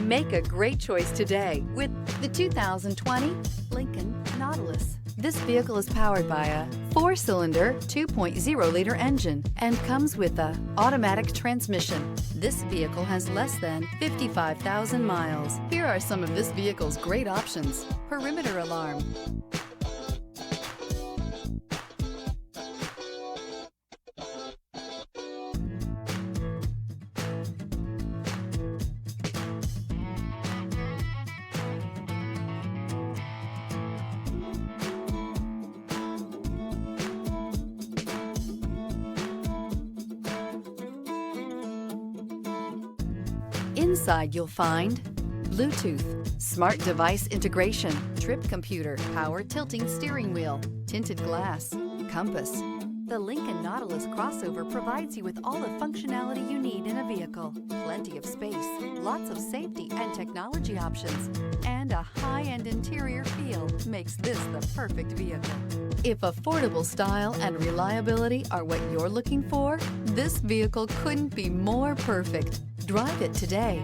Make a great choice today with the 2020 Lincoln Nautilus. This vehicle is powered by a 4-cylinder, 2.0-liter engine and comes with a automatic transmission. This vehicle has less than 55,000 miles. Here are some of this vehicle's great options: perimeter alarm, Inside you'll find Bluetooth, smart device integration, trip computer, power tilting steering wheel, tinted glass, compass. The Lincoln Nautilus crossover provides you with all the functionality you need in a vehicle. Plenty of space, lots of safety and technology options, and a high-end interior feel makes this the perfect vehicle. If affordable style and reliability are what you're looking for, this vehicle couldn't be more perfect. Drive it today.